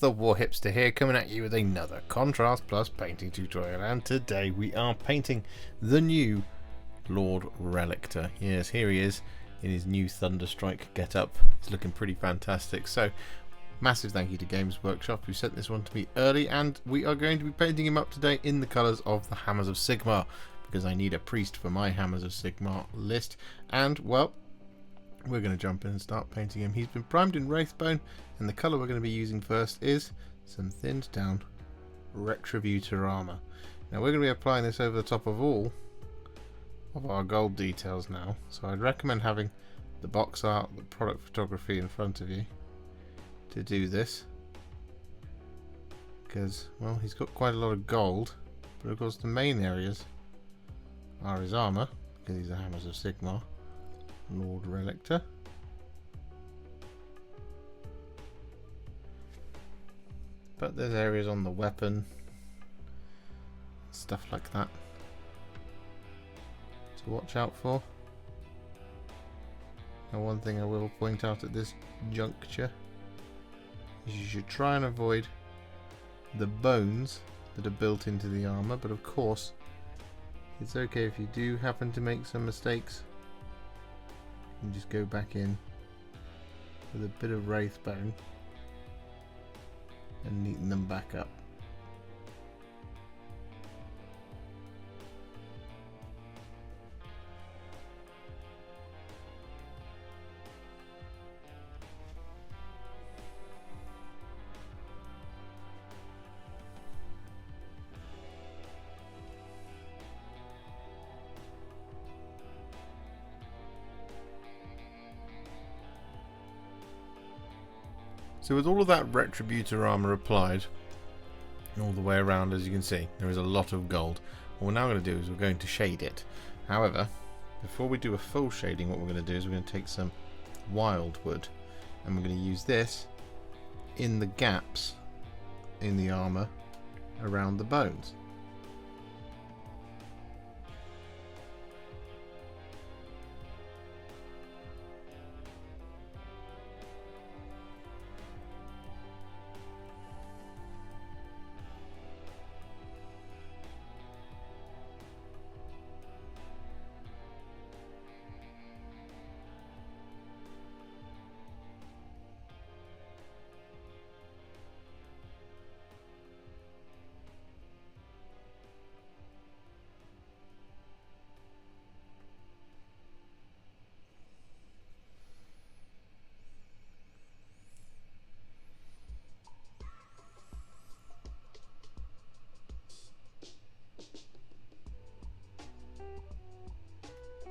the Warhipster here, coming at you with another Contrast Plus painting tutorial, and today we are painting the new Lord-Relictor. Yes, here he is in his new Thunderstrike getup. It's looking pretty fantastic. So, massive thank you to Games Workshop who sent this one to me early, and we are going to be painting him up today in the colours of the Hammers of Sigmar, because I need a priest for my Hammers of Sigmar list, and well, we're going to jump in and start painting him. He's been primed in Wraithbone, and the colour we're going to be using first is some thinned down Retributor Armour. Now we're going to be applying this over the top of all of our gold details now, so I'd recommend having the box art, the product photography in front of you to do this, because, well, he's got quite a lot of gold, but of course the main areas are his armour, because he's the Hammers of Sigmar, Lord-Relictor. But there's areas on the weapon, stuff like that, to watch out for. Now, one thing I will point out at this juncture is you should try and avoid the bones that are built into the armour, but of course it's okay if you do happen to make some mistakes. And just go back in with a bit of Wraithbone and neaten them back up. So with all of that Retributor Armour applied all the way around, as you can see, there is a lot of gold. What we're now going to do is we're going to shade it. However, before we do a full shading, what we're going to do is we're going to take some Wyldwood, and we're going to use this in the gaps in the armour around the bones.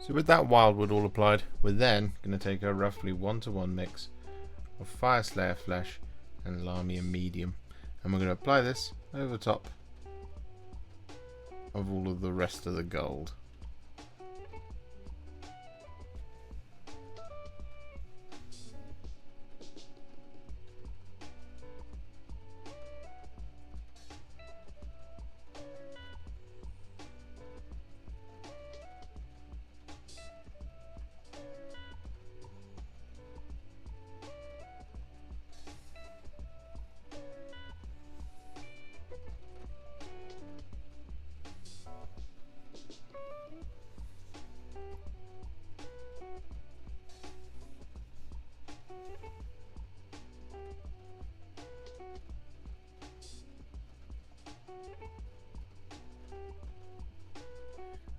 So with that Wyldwood all applied, we're then going to take a roughly 1-to-1 mix of Fyreslayer Flesh and Lahmian Medium, and we're going to apply this over top of all of the rest of the gold.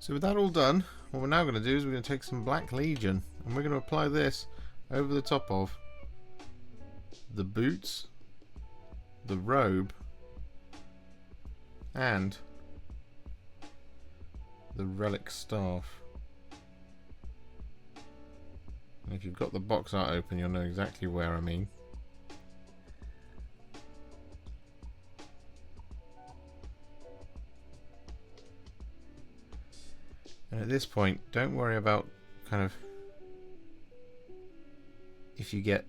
So with that all done, what we're now going to do is we're going to take some Black Legion, and we're going to apply this over the top of the boots, the robe, and the relic staff. And if you've got the box art open, you'll know exactly where I mean. And at this point, don't worry about kind of if you get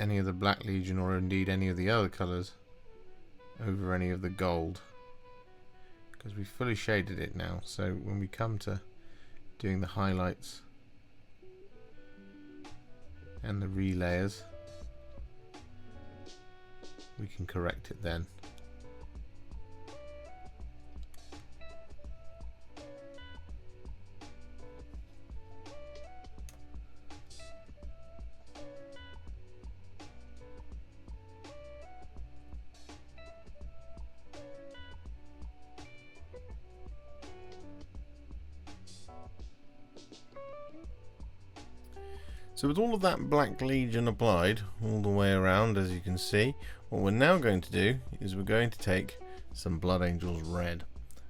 any of the Black Legion or indeed any of the other colours over any of the gold, because we've fully shaded it now. So when we come to doing the highlights and the relayers, we can correct it then. So with all of that Black Legion applied all the way around, as you can see, what we're now going to do is we're going to take some Blood Angels Red,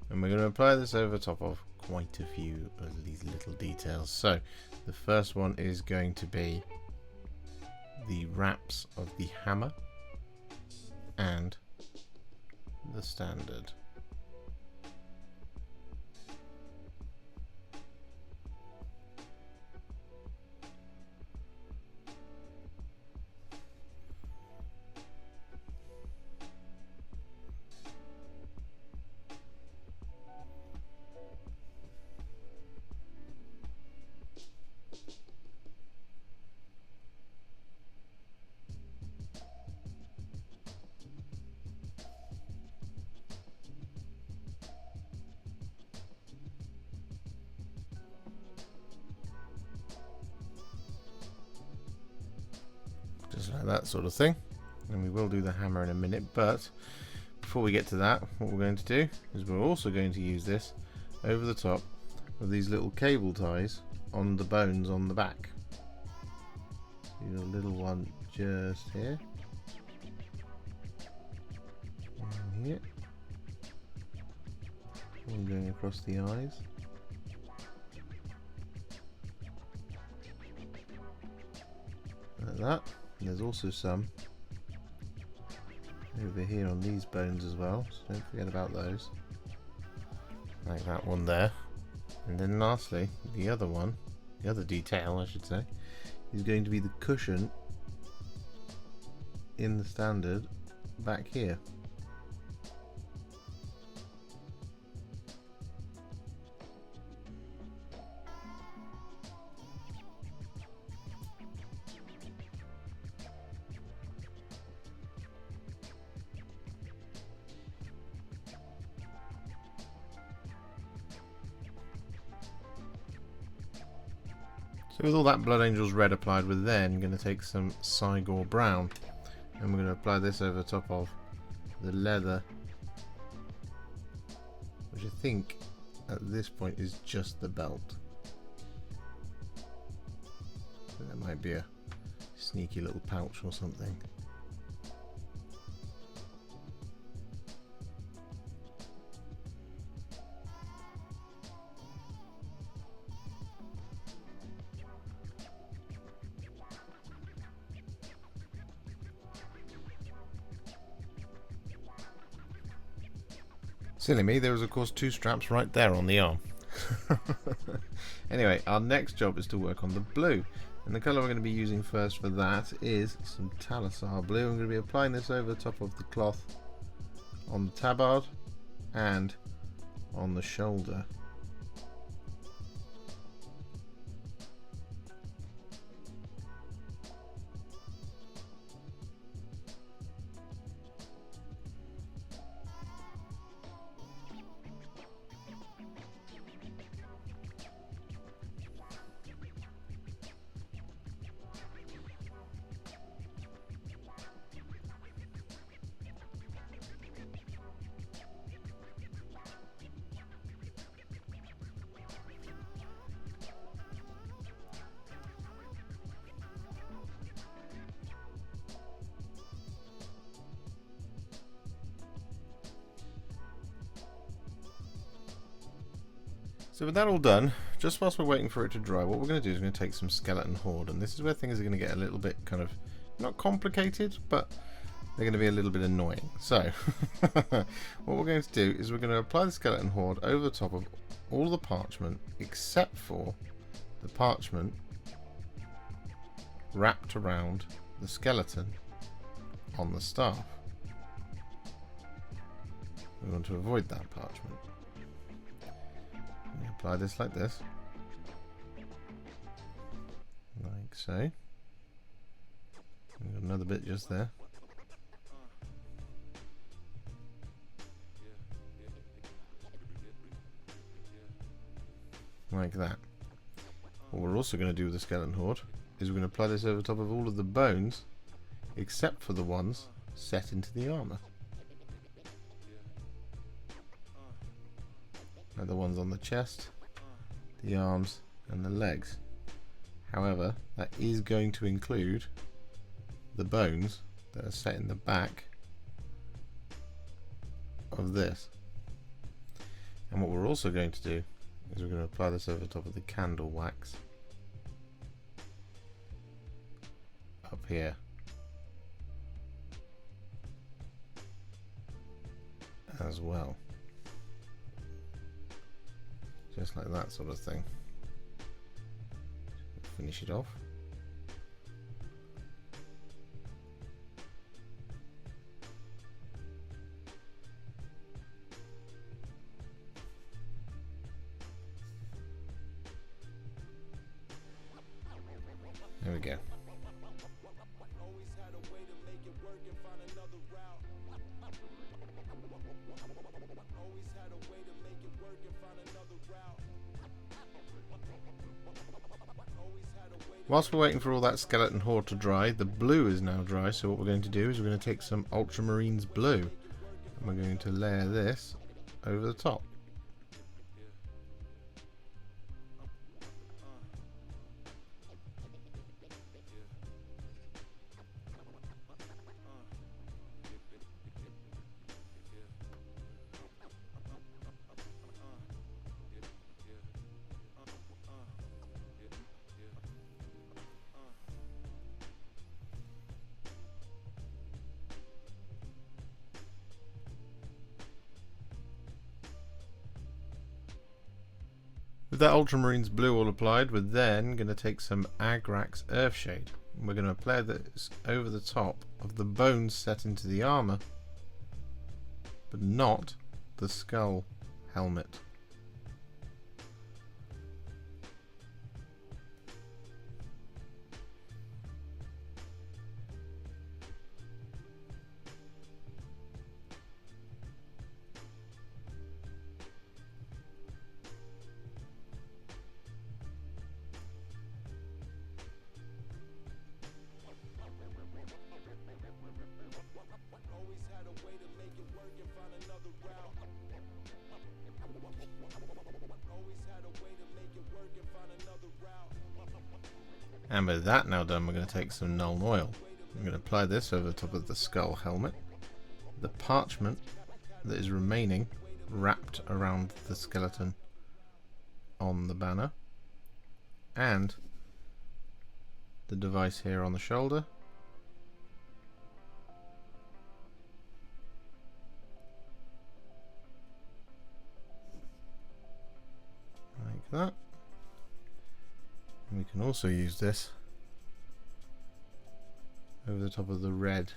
and we're going to apply this over top of quite a few of these little details. So the first one is going to be the wraps of the hammer and the standard. Just like that sort of thing, and we will do the hammer in a minute, but before we get to that, what we're going to do is we're also going to use this over the top of these little cable ties on the bones on the back. So a little one just here and here, one going across the eyes. Like that. And there's also some over here on these bones as well, so don't forget about those. Like that one there. And then lastly, the other one, the other detail I should say, is going to be the cushion in the standard back here. So with all that Blood Angels Red applied, we're then going to take some Cygor Brown, and we're going to apply this over the top of the leather, which I think at this point is just the belt. So there might be a sneaky little pouch or something. Silly me, there was of course two straps right there on the arm. Anyway, our next job is to work on the blue, and the colour we're going to be using first for that is some Talassar Blue. I'm going to be applying this over the top of the cloth on the tabard and on the shoulder. So with that all done, just whilst we're waiting for it to dry, what we're going to do is we're going to take some Skeleton Horde, and this is where things are going to get a little bit kind of, not complicated, but they're going to be a little bit annoying. So, what we're going to do is we're going to apply the Skeleton Horde over the top of all the parchment, except for the parchment wrapped around the skeleton on the staff. We want to avoid that parchment. Apply this like this, like so. We've got another bit just there. like that. What we're also going to do with the skeleton horde is we're going to apply this over top of all of the bones except for the ones set into the armour. Now the ones on the chest, the arms and the legs. However, that is going to include the bones that are set in the back of this. And what we're also going to do is we're going to apply this over the top of the candle wax up here. As well. Just like that sort of thing. Finish it off. There we go. Whilst we're waiting for all that skeleton horde to dry, the blue is now dry, so what we're going to do is we're going to take some Ultramarines Blue and we're going to layer this over the top. With that Ultramarines Blue all applied, we're then going to take some Agrax Earthshade. And we're going to apply this over the top of the bones set into the armour, but not the skull helmet. And with that now done, we're going to take some Nuln Oil. I'm going to apply this over the top of the skull helmet, the parchment that is remaining wrapped around the skeleton on the banner, and the device here on the shoulder, like that. And we can also use this over the top of the red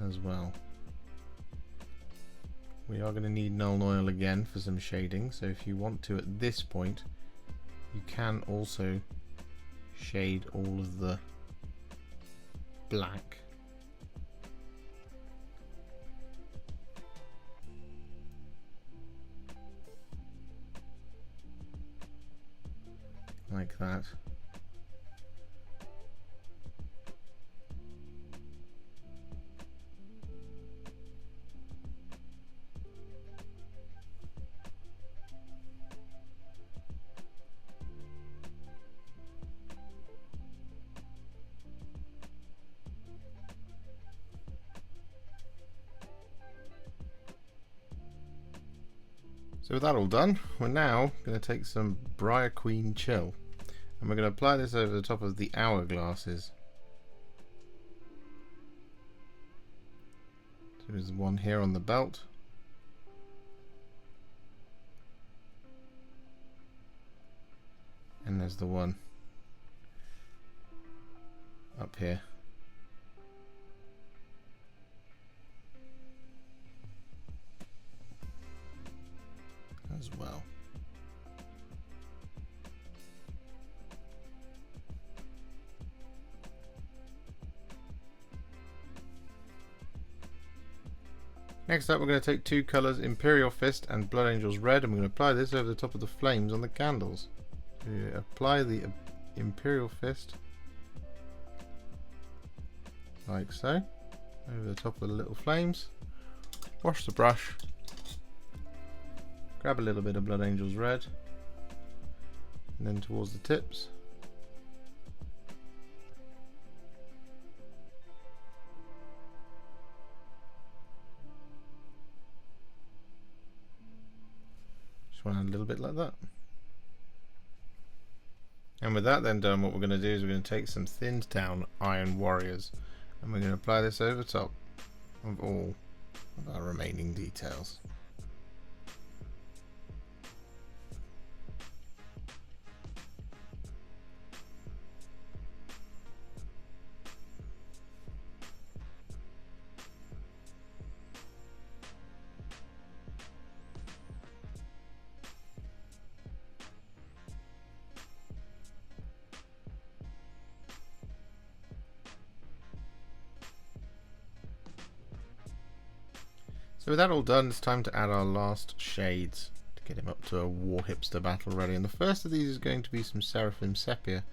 as well. We are going to need Nuln Oil again for some shading, so if you want to at this point you can also shade all of the black . Like that. So with that all done, we're now going to take some Briar Queen Chill and we're going to apply this over the top of the hourglasses. So there's one here on the belt. And there's the one up here. As well. Next up, we're going to take two colours, Imperial Fist and Blood Angel's Red, and we're going to apply this over the top of the flames on the candles. So you apply the Imperial Fist like so, over the top of the little flames. Wash the brush, grab a little bit of Blood Angel's Red, and then towards the tips. Just want to add a little bit like that. And with that then done, what we're going to do is we're going to take some thinned down Iron Warriors, and we're going to apply this over top of all of our remaining details. So with that all done, it's time to add our last shades to get him up to a Warhipster battle ready. And the first of these is going to be some Seraphim Sepia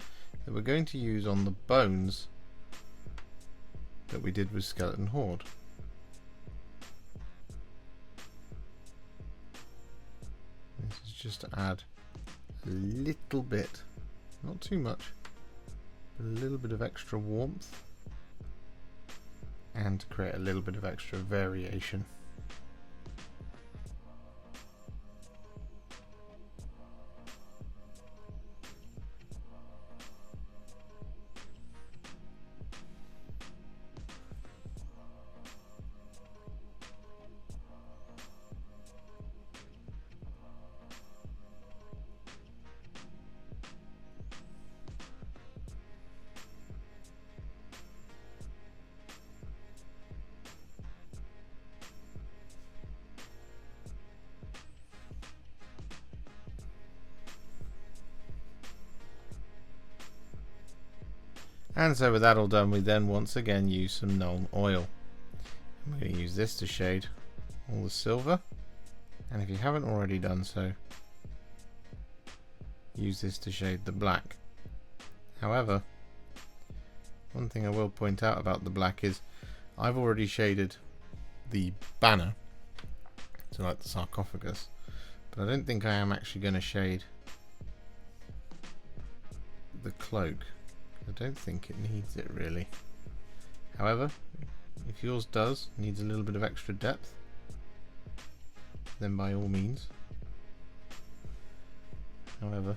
that we're going to use on the bones that we did with Skeleton Horde. This is just to add a little bit, not too much, but a little bit of extra warmth and to create a little bit of extra variation. And so with that all done, we then once again use some Nuln Oil. And we're going to use this to shade all the silver. And if you haven't already done so, use this to shade the black. However, one thing I will point out about the black is I've already shaded the banner to like the sarcophagus, but I don't think I am actually going to shade the cloak. I don't think it needs it really. However, if yours does, needs a little bit of extra depth, then by all means. However,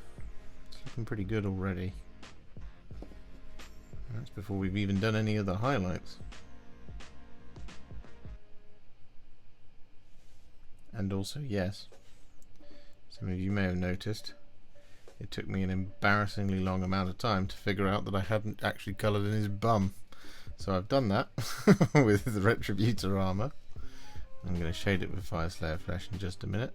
it's looking pretty good already. And that's before we've even done any of the highlights. And also, yes, some of you may have noticed, it took me an embarrassingly long amount of time to figure out that I hadn't actually coloured in his bum. So I've done that with the Retributor Armour. I'm going to shade it with Fyreslayer Flesh in just a minute.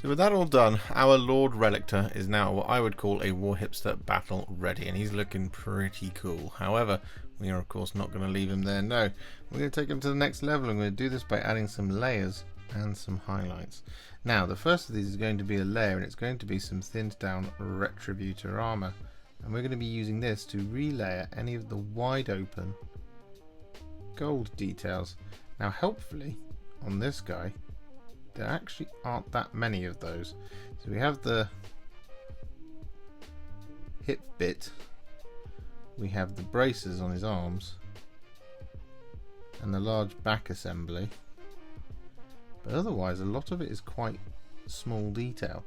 So with that all done, our Lord-Relictor is now what I would call a Warhipster battle ready, and he's looking pretty cool. However, we are of course not going to leave him there, no. We're going to take him to the next level, and we're going to do this by adding some layers and some highlights. Now, the first of these is going to be a layer, and it's going to be some thinned down Retributor Armour. And we're going to be using this to relayer any of the wide open gold details. Now, helpfully, on this guy, there actually aren't that many of those. So we have the hip bit, we have the braces on his arms, and the large back assembly. But otherwise, a lot of it is quite small detail,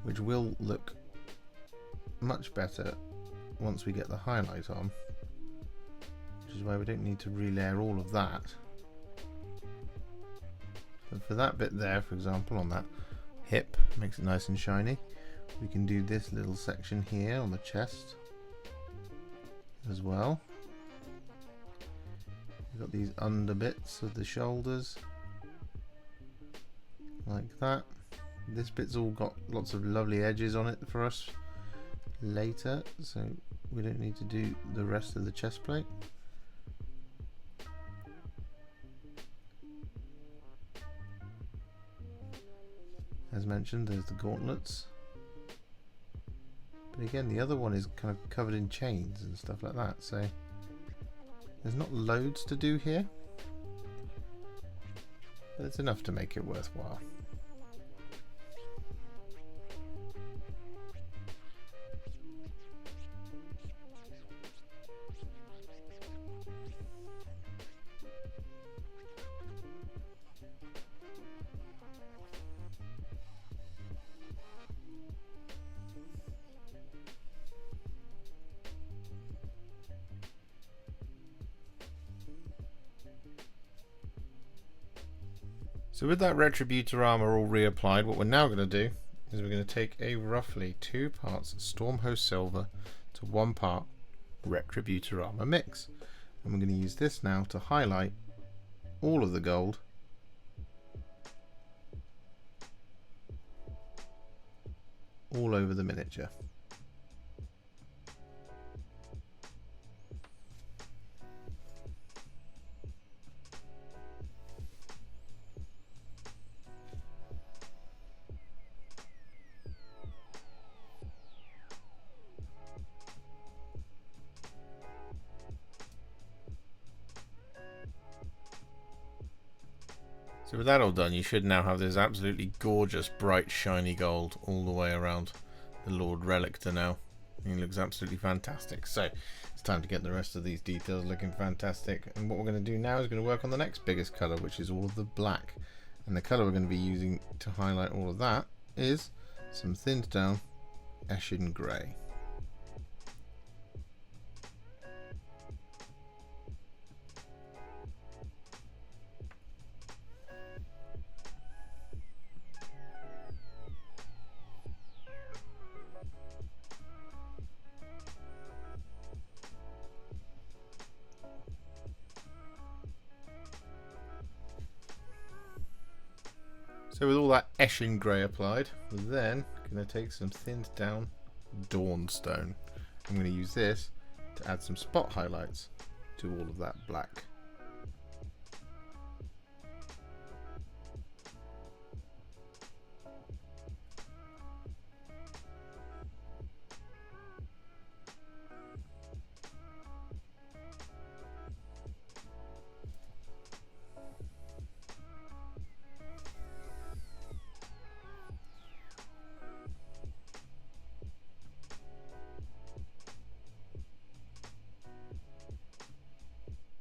which will look much better once we get the highlight on, which is why we don't need to relayer all of that. But for that bit there, for example, on that hip, makes it nice and shiny. We can do this little section here on the chest as well. We've got these under bits of the shoulders like that. This bit's all got lots of lovely edges on it for us later, so we don't need to do the rest of the chest plate. As mentioned, there's the gauntlets. But again, the other one is kind of covered in chains and stuff like that, so there's not loads to do here. But it's enough to make it worthwhile. So with that Retributor Armour all reapplied, what we're now going to do is we're going to take a roughly 2 parts Stormhost Silver to 1 part Retributor Armour mix. And we're going to use this now to highlight all of the gold all over the miniature. So with that all done, you should now have this absolutely gorgeous, bright, shiny gold all the way around the Lord-Relictor now. He looks absolutely fantastic. So it's time to get the rest of these details looking fantastic. And what we're going to do now is going to work on the next biggest colour, which is all of the black. And the colour we're going to be using to highlight all of that is some thinned down Eshin Grey. So with all that Eshin Grey applied, we're then going to take some thinned down Dawnstone. I'm going to use this to add some spot highlights to all of that black.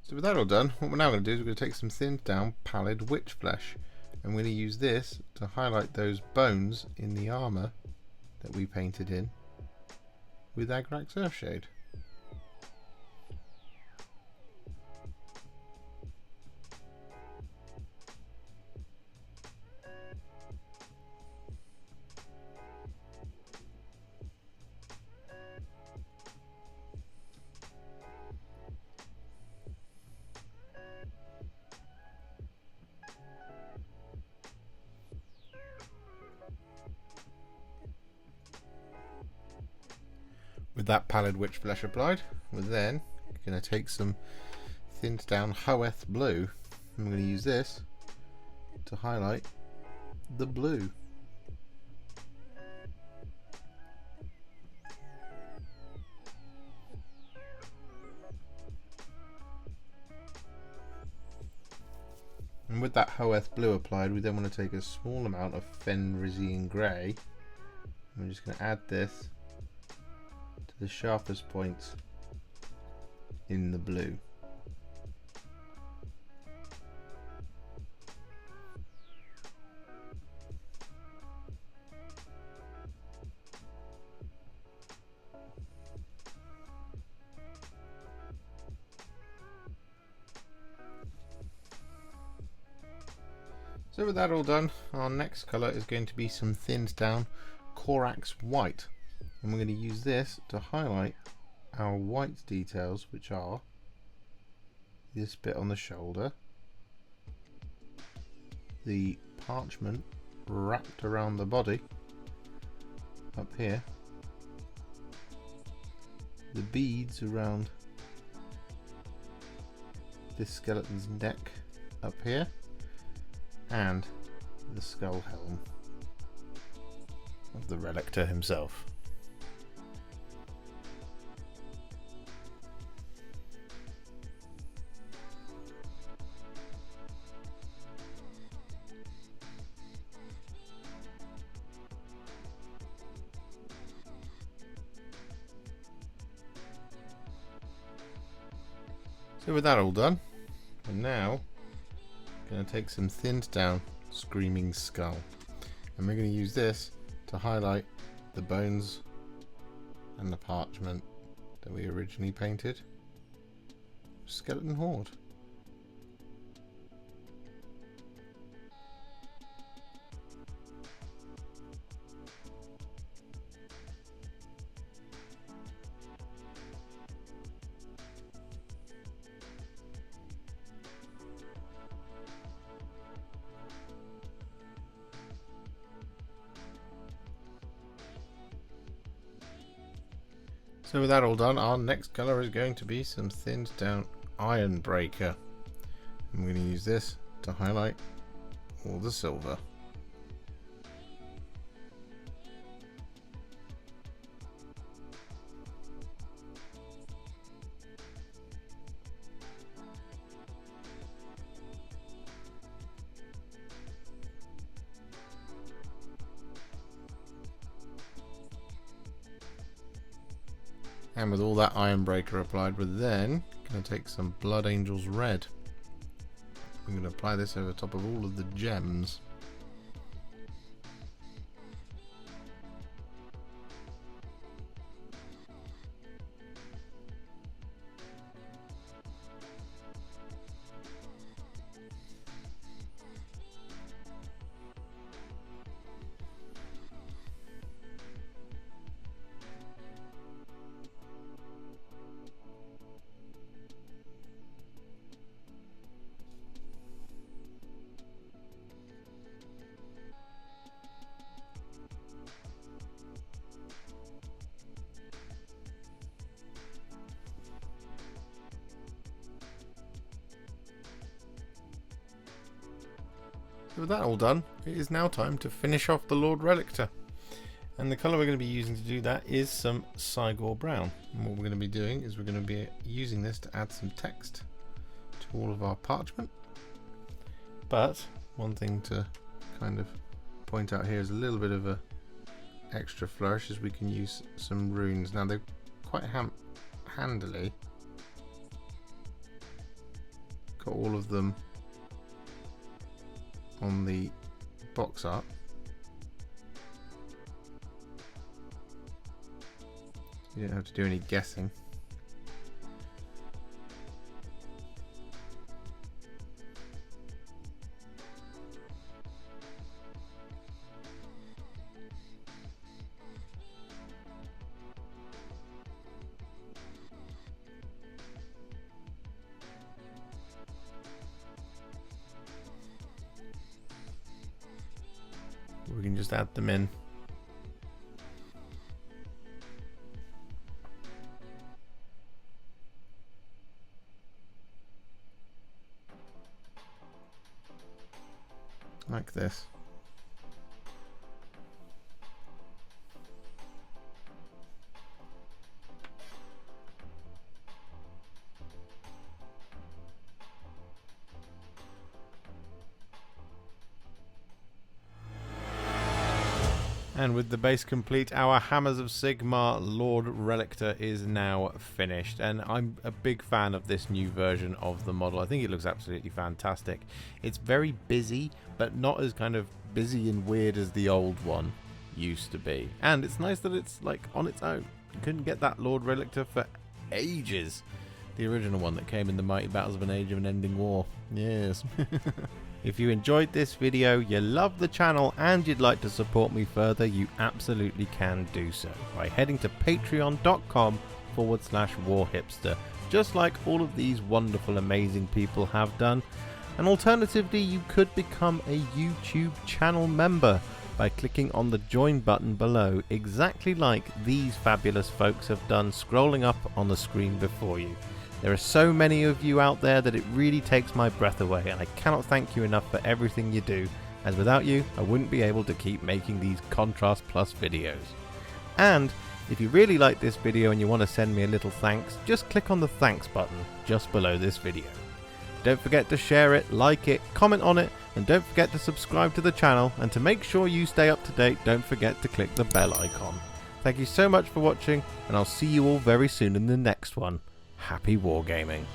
So with that all done, what we're now going to do is we're going to take some thinned down Pallid Wych Flesh, and we're going to use this to highlight those bones in the armour that we painted in with Agrax Earthshade. With that Pallid Wych Flesh applied, we're then going to take some thinned down Hoeth Blue, and we're going to use this to highlight the blue. And with that Hoeth Blue applied, we then want to take a small amount of Fenrisian Grey, and we're just going to add this to the sharpest points in the blue. So with that all done, our next colour is going to be some thinned down Corax White, and we're going to use this to highlight our white details, which are this bit on the shoulder, the parchment wrapped around the body up here, the beads around this skeleton's neck up here, and the skull helm of the Relictor himself. So with that all done, we're now going to take some thinned down Screaming Skull, and we're going to use this to highlight the bones and the parchment that we originally painted Skeleton Horde. So with that all done, our next colour is going to be some thinned down Ironbreaker. I'm going to use this to highlight all the silver. And with all that Ironbreaker applied, we're then going to take some Blood Angels Red. We're going to apply this over top of all of the gems. So with that all done, it is now time to finish off the Lord-Relictor. And the colour we're going to be using to do that is some Cygor Brown. And what we're going to be doing is we're going to be using this to add some text to all of our parchment. But one thing to kind of point out here is a little bit of a extra flourish, as we can use some runes. Now they're quite handily got all of them on the box art. You don't have to do any guessing. We can just add them in. Like this. And with the base complete, our Hammers of Sigmar Lord-Relictor is now finished. And I'm a big fan of this new version of the model. I think it looks absolutely fantastic. It's very busy, but not as kind of busy and weird as the old one used to be. And it's nice that it's like on its own. You couldn't get that Lord-Relictor for ages. The original one that came in the Mighty Battles of an Age of an Ending War. Yes. If you enjoyed this video, you love the channel and you'd like to support me further, you absolutely can do so by heading to patreon.com/warhipster, just like all of these wonderful amazing people have done. And alternatively, you could become a YouTube channel member by clicking on the join button below, exactly like these fabulous folks have done, scrolling up on the screen before you. There are so many of you out there that it really takes my breath away, and I cannot thank you enough for everything you do, as without you I wouldn't be able to keep making these Contrast Plus videos. And if you really like this video and you want to send me a little thanks, just click on the thanks button just below this video. Don't forget to share it, like it, comment on it, and don't forget to subscribe to the channel, and to make sure you stay up to date, don't forget to click the bell icon. Thank you so much for watching, and I'll see you all very soon in the next one. Happy wargaming.